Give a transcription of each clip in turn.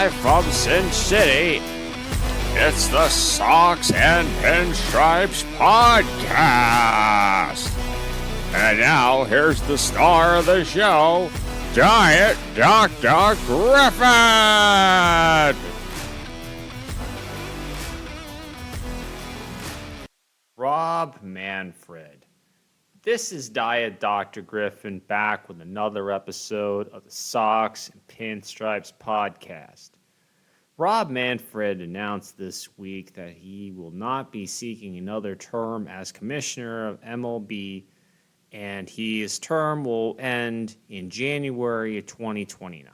Live from Sin City, it's the Socks and Pinstripes Podcast. And now, here's the star of the show, Giant Dr. Griffin! Rob Manfred. This is Diet Dr. Griffin back with another episode of the Socks and Pinstripes Podcast. Rob Manfred announced this week that he will not be seeking another term as commissioner of MLB, and his term will end in January of 2029.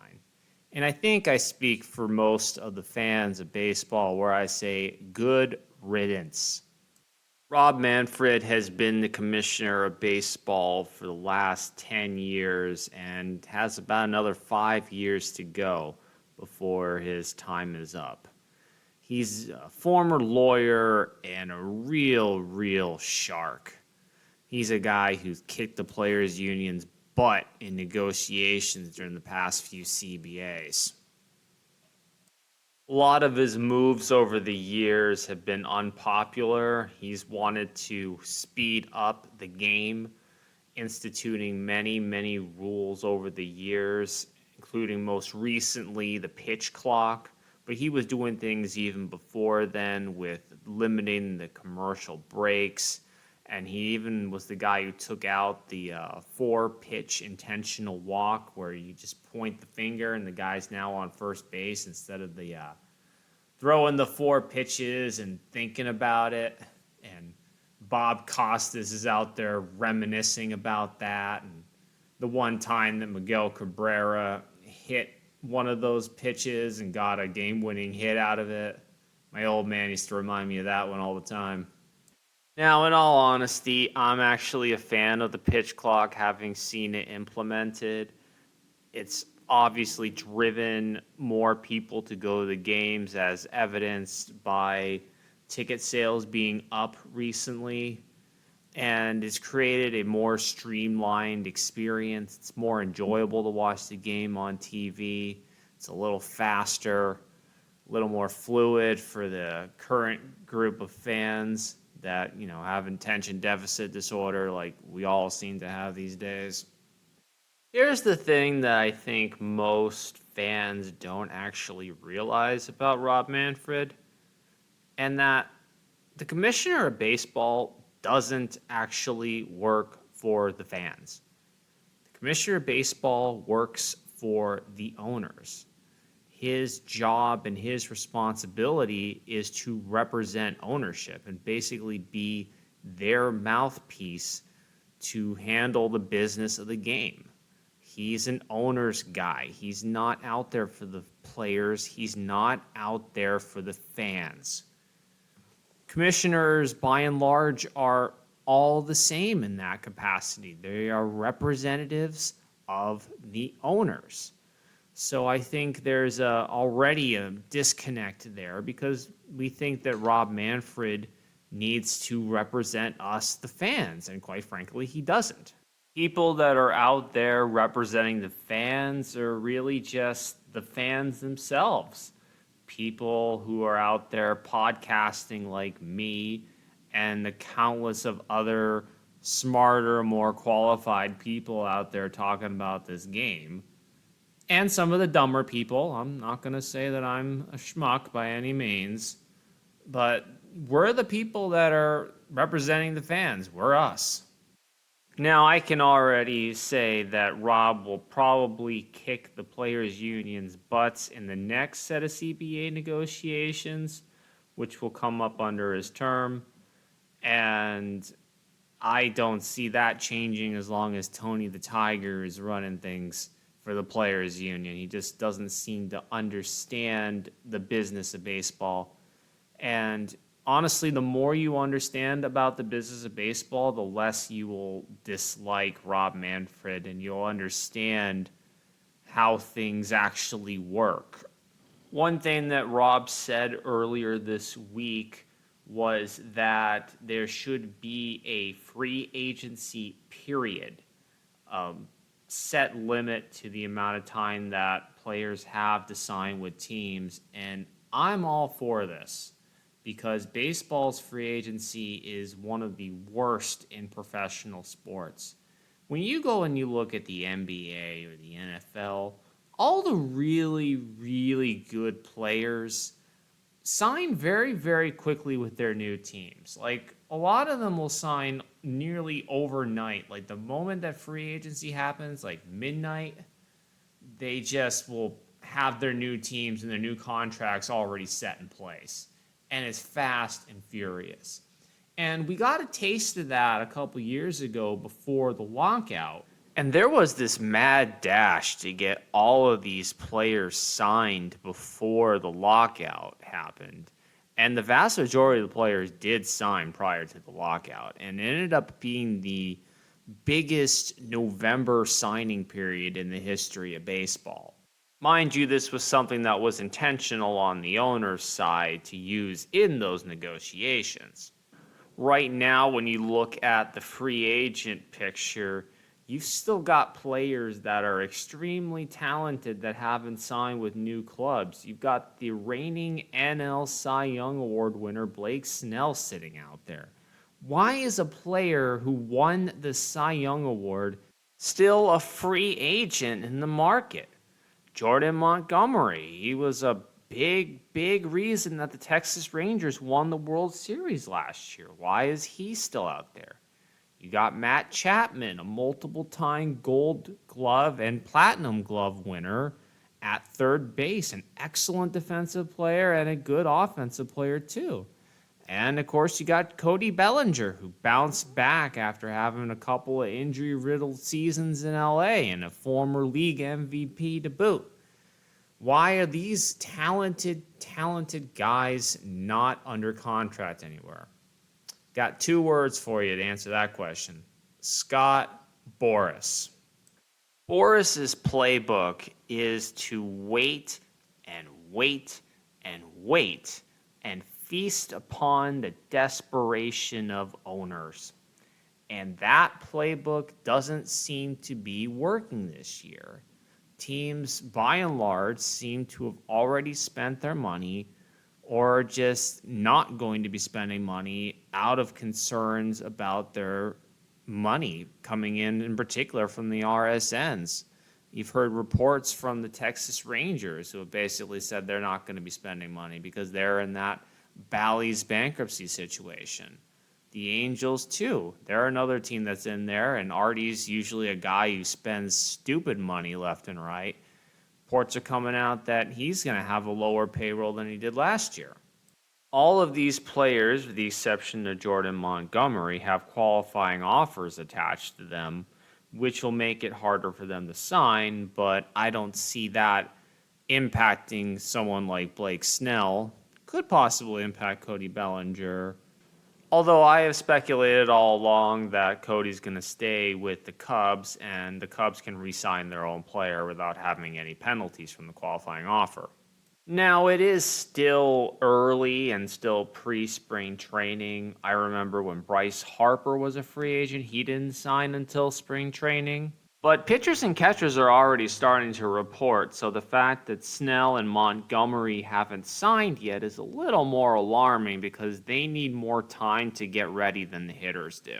And I think I speak for most of the fans of baseball where I say good riddance. Rob Manfred has been the commissioner of baseball for the last 10 years and has about another 5 years to go before his time is up. He's a former lawyer and a real shark. He's a guy who's kicked the players' union's butt in negotiations during the past few CBAs. A lot of his moves over the years have been unpopular. He's wanted to speed up the game, instituting many rules over the years, including most recently the pitch clock. But he was doing things even before then with limiting the commercial breaks. And he even was the guy who took out the 4-pitch intentional walk where you just point the finger and the guy's now on first base instead of the throwing the 4 pitches and thinking about it. And Bob Costas is out there reminiscing about that. And the one time that Miguel Cabrera hit one of those pitches and got a game-winning hit out of it. My old man used to remind me of that one all the time. Now, in all honesty, I'm actually a fan of the pitch clock, having seen it implemented. It's obviously driven more people to go to the games, as evidenced by ticket sales being up recently, and it's created a more streamlined experience. It's more enjoyable to watch the game on TV. It's a little faster, a little more fluid for the current group of fans that, have attention deficit disorder like we all seem to have these days. Here's the thing that I think most fans don't actually realize about Rob Manfred, and that the commissioner of baseball doesn't actually work for the fans. The commissioner of baseball works for the owners. His job and his responsibility is to represent ownership and basically be their mouthpiece to handle the business of the game. He's an owner's guy. He's not out there for the players. He's not out there for the fans. Commissioners, by and large, are all the same in that capacity. They are representatives of the owners. So I think there's already a disconnect there because we think that Rob Manfred needs to represent us, the fans, and quite frankly, he doesn't. People that are out there representing the fans are really just the fans themselves. People who are out there podcasting like me and the countless of other smarter, more qualified people out there talking about this game. And some of the dumber people. I'm not going to say that I'm a schmuck by any means, but we're the people that are representing the fans. We're us. Now, I can already say that Rob will probably kick the players' union's butts in the next set of CBA negotiations, which will come up under his term. And I don't see that changing as long as Tony the Tiger is running things for the players' union. He just doesn't seem to understand the business of baseball. And honestly, the more you understand about the business of baseball, the less you will dislike Rob Manfred, and you'll understand how things actually work. One thing that Rob said earlier this week was that there should be a free agency period. set limit to the amount of time that players have to sign with teams, and I'm all for this because baseball's free agency is one of the worst in professional sports. When you go and you look at the NBA or the NFL, all the really, really good players sign very, very quickly with their new teams. Like, a lot of them will sign nearly overnight. Like, the moment that free agency happens, like midnight, they just will have their new teams and their new contracts already set in place. And it's fast and furious. And we got a taste of that a couple years ago before the lockout. And there was this mad dash to get all of these players signed before the lockout happened. And the vast majority of the players did sign prior to the lockout. And it ended up being the biggest November signing period in the history of baseball. Mind you, this was something that was intentional on the owner's side to use in those negotiations. Right now, when you look at the free agent picture, you've still got players that are extremely talented that haven't signed with new clubs. You've got the reigning NL Cy Young Award winner Blake Snell sitting out there. Why is a player who won the Cy Young Award still a free agent in the market? Jordan Montgomery, he was a big reason that the Texas Rangers won the World Series last year. Why is he still out there? You got Matt Chapman, a multiple-time Gold Glove and Platinum Glove winner at third base, an excellent defensive player and a good offensive player too. And of course, you got Cody Bellinger, who bounced back after having a couple of injury-riddled seasons in LA and a former league MVP to boot. Why are these talented guys not under contract anywhere? Got 2 words for you to answer that question. Scott Boras. Boras's playbook is to wait and wait and wait and feast upon the desperation of owners. And that playbook doesn't seem to be working this year. Teams, by and large, seem to have already spent their money or just not going to be spending money out of concerns about their money coming in particular from the RSNs. You've heard reports from the Texas Rangers who have basically said they're not going to be spending money because they're in that Bally's bankruptcy situation. The Angels, too. They're another team that's in there, and Artie's usually a guy who spends stupid money left and right. Reports are coming out that he's going to have a lower payroll than he did last year. All of these players, with the exception of Jordan Montgomery, have qualifying offers attached to them, which will make it harder for them to sign, but I don't see that impacting someone like Blake Snell. Could possibly impact Cody Bellinger. Although I have speculated all along that Cody's going to stay with the Cubs and the Cubs can re-sign their own player without having any penalties from the qualifying offer. Now, it is still early and still pre-spring training. I remember when Bryce Harper was a free agent, he didn't sign until spring training. But pitchers and catchers are already starting to report, so the fact that Snell and Montgomery haven't signed yet is a little more alarming because they need more time to get ready than the hitters do.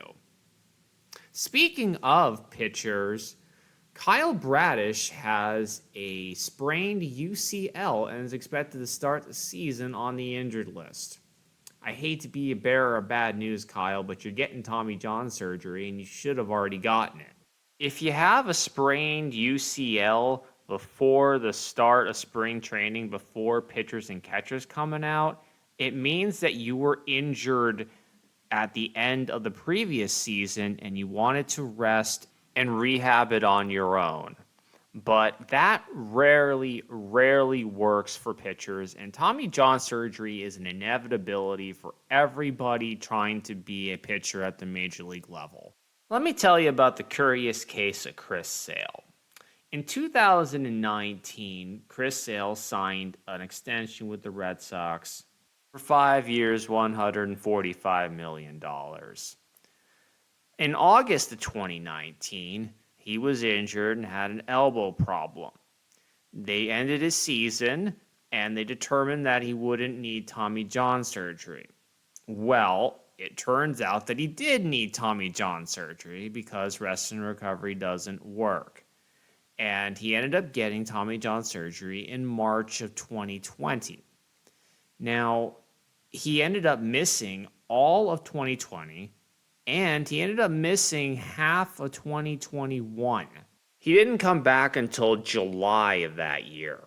Speaking of pitchers, Kyle Braddish has a sprained UCL and is expected to start the season on the injured list. I hate to be a bearer of bad news, Kyle, but you're getting Tommy John surgery and you should have already gotten it. If you have a sprained UCL before the start of spring training, before pitchers and catchers coming out, it means that you were injured at the end of the previous season and you wanted to rest and rehab it on your own. But that rarely works for pitchers, and Tommy John surgery is an inevitability for everybody trying to be a pitcher at the major league level. Let me tell you about the curious case of Chris Sale. In 2019, Chris Sale signed an extension with the Red Sox for 5 years, $145 million. In August of 2019, he was injured and had an elbow problem. They ended his season and they determined that he wouldn't need Tommy John surgery. Well, it turns out that he did need Tommy John surgery because rest and recovery doesn't work. And he ended up getting Tommy John surgery in March of 2020. Now, he ended up missing all of 2020 and he ended up missing half of 2021. He didn't come back until July of that year.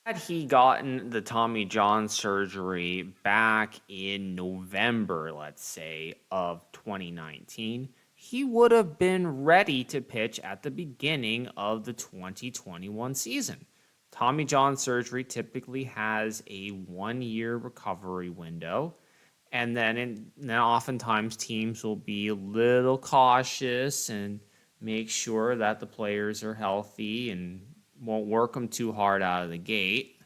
Had he gotten the Tommy John surgery back in November, let's say, of 2019, he would have been ready to pitch at the beginning of the 2021 season. Tommy John surgery typically has a 1-year recovery window. And then oftentimes teams will be a little cautious and make sure that the players are healthy and won't work them too hard out of the gate.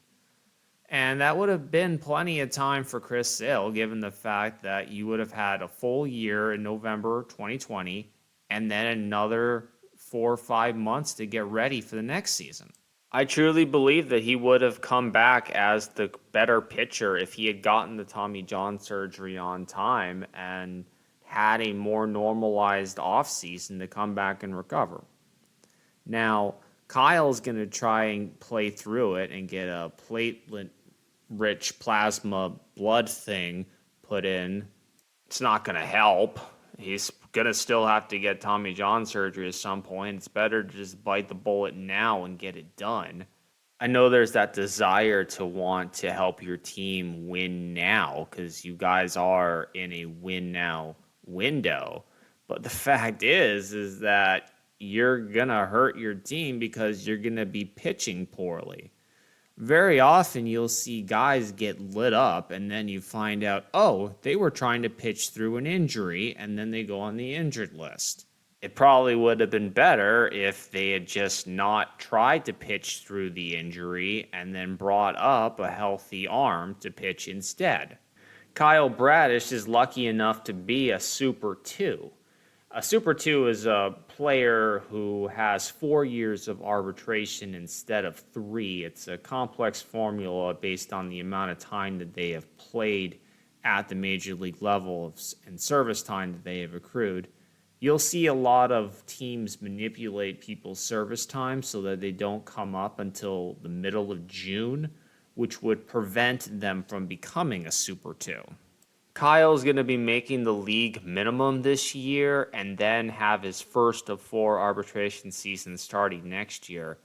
And that would have been plenty of time for Chris Sale, given the fact that you would have had a full year in November 2020 and then another 4 or 5 months to get ready for the next season. I truly believe that he would have come back as the better pitcher if he had gotten the Tommy John surgery on time and had a more normalized offseason to come back and recover. Now, Kyle's going to try and play through it and get a platelet-rich plasma blood thing put in. It's not going to help. He's going to still have to get Tommy John surgery at some point. It's better to just bite the bullet now and get it done. I know there's that desire to want to help your team win now because you guys are in a win now window. But the fact is that you're going to hurt your team because you're going to be pitching poorly. Very often you'll see guys get lit up and then you find out, oh, they were trying to pitch through an injury and then they go on the injured list. It probably would have been better if they had just not tried to pitch through the injury and then brought up a healthy arm to pitch instead. Kyle Braddish is lucky enough to be a Super 2. A Super 2 is a player who has 4 years of arbitration instead of 3. It's a complex formula based on the amount of time that they have played at the major league level and service time that they have accrued. You'll see a lot of teams manipulate people's service time so that they don't come up until the middle of June, which would prevent them from becoming a Super 2. Kyle's going to be making the league minimum this year and then have his first of 4 arbitration seasons starting next year.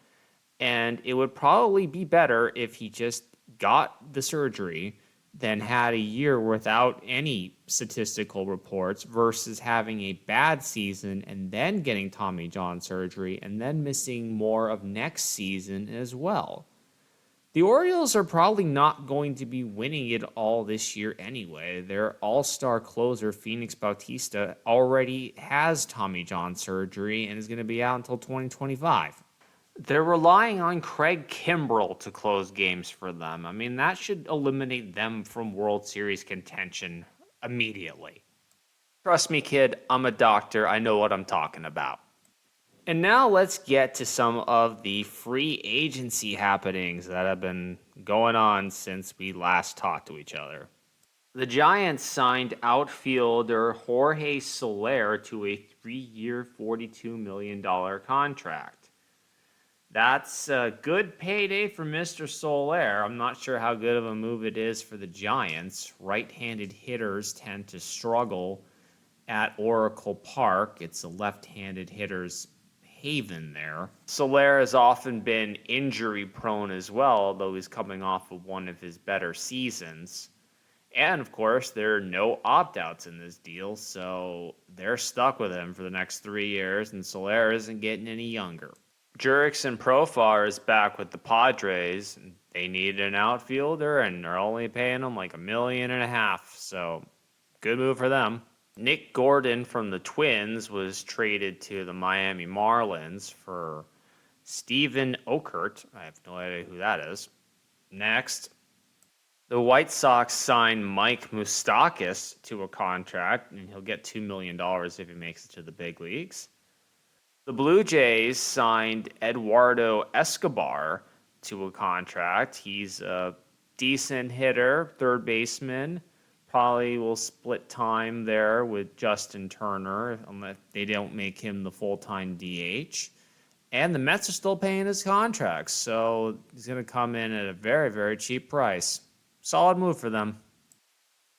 And it would probably be better if he just got the surgery than had a year without any statistical reports versus having a bad season and then getting Tommy John surgery and then missing more of next season as well. The Orioles are probably not going to be winning it all this year anyway. Their all-star closer, Phoenix Bautista, already has Tommy John surgery and is going to be out until 2025. They're relying on Craig Kimbrell to close games for them. I mean, that should eliminate them from World Series contention immediately. Trust me, kid, I'm a doctor. I know what I'm talking about. And now let's get to some of the free agency happenings that have been going on since we last talked to each other. The Giants signed outfielder Jorge Soler to a 3-year, $42 million contract. That's a good payday for Mr. Soler. I'm not sure how good of a move it is for the Giants. Right-handed hitters tend to struggle at Oracle Park. It's a left-handed hitter's haven there. Soler has often been injury prone as well, although he's coming off of one of his better seasons. And of course, there are no opt-outs in this deal, so they're stuck with him for the next 3 years, and Soler isn't getting any younger. Jurickson Profar is back with the Padres. They need an outfielder, and they're only paying him like $1.5 million, so good move for them. Nick Gordon from the Twins was traded to the Miami Marlins for Steven Okert. I have no idea who that is. Next, the White Sox signed Mike Moustakas to a contract, and he'll get $2 million if he makes it to the big leagues. The Blue Jays signed Eduardo Escobar to a contract. He's a decent hitter, third baseman. Probably will split time there with Justin Turner unless they don't make him the full-time DH. And the Mets are still paying his contract, so he's going to come in at a very, very cheap price. Solid move for them.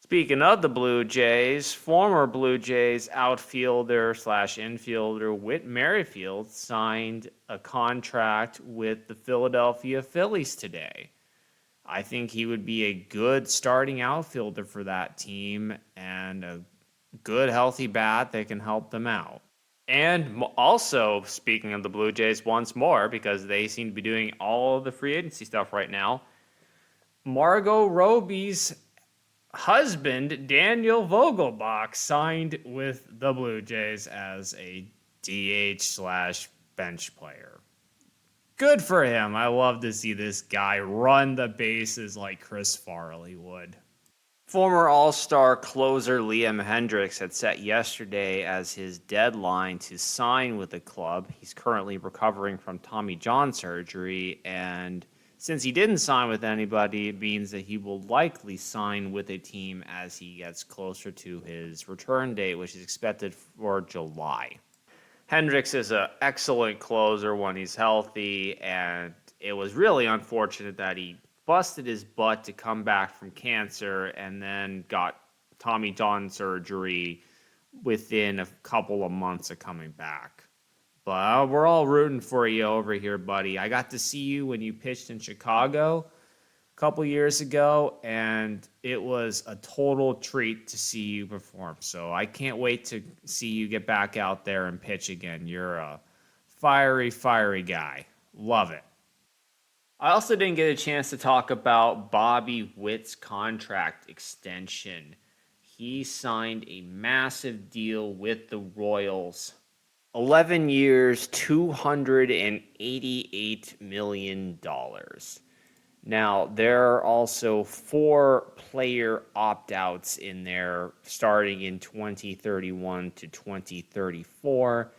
Speaking of the Blue Jays, former Blue Jays outfielder slash infielder Whit Merrifield signed a contract with the Philadelphia Phillies today. I think he would be a good starting outfielder for that team and a good, healthy bat that can help them out. And also, speaking of the Blue Jays once more, because they seem to be doing all of the free agency stuff right now, Margot Robbie's husband, Daniel Vogelbach, signed with the Blue Jays as a DH slash bench player. Good for him. I love to see this guy run the bases like Chris Farley would. Former All-Star closer Liam Hendriks had set yesterday as his deadline to sign with the club. He's currently recovering from Tommy John surgery, and since he didn't sign with anybody, it means that he will likely sign with a team as he gets closer to his return date, which is expected for July. Hendriks is an excellent closer when he's healthy, and it was really unfortunate that he busted his butt to come back from cancer and then got Tommy John surgery within a couple of months of coming back. But we're all rooting for you over here, buddy. I got to see you when you pitched in Chicago a couple years ago, and it was a total treat to see you perform. So I can't wait to see you get back out there and pitch again. You're a fiery, fiery guy. Love it. I also didn't get a chance to talk about Bobby Witt's contract extension. He signed a massive deal with the Royals. 11 years, $288 million. Now, there are also 4 player opt-outs in there starting in 2031 to 2034.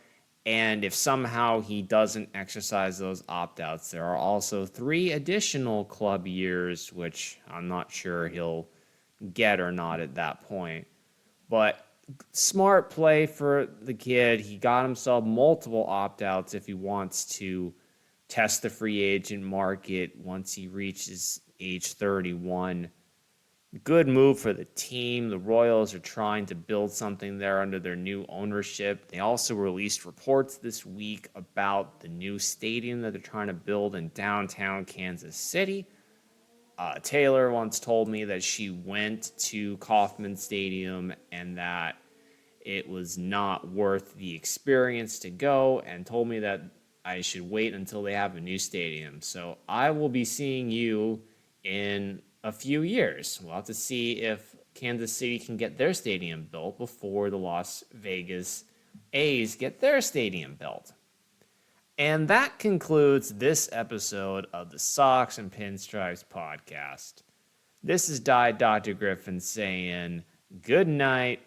And if somehow he doesn't exercise those opt-outs, there are also 3 additional club years, which I'm not sure he'll get or not at that point. But smart play for the kid. He got himself multiple opt-outs if he wants to test the free agent market once he reaches age 31. Good move for the team. The Royals are trying to build something there under their new ownership. They also released reports this week about the new stadium that they're trying to build in downtown Kansas City. Taylor once told me that she went to Kauffman Stadium and that it was not worth the experience to go, and told me that I should wait until they have a new stadium. So I will be seeing you in a few years. We'll have to see if Kansas City can get their stadium built before the Las Vegas A's get their stadium built. And that concludes this episode of the Sox and Pinstripes podcast. This is Dr. Griffin saying good night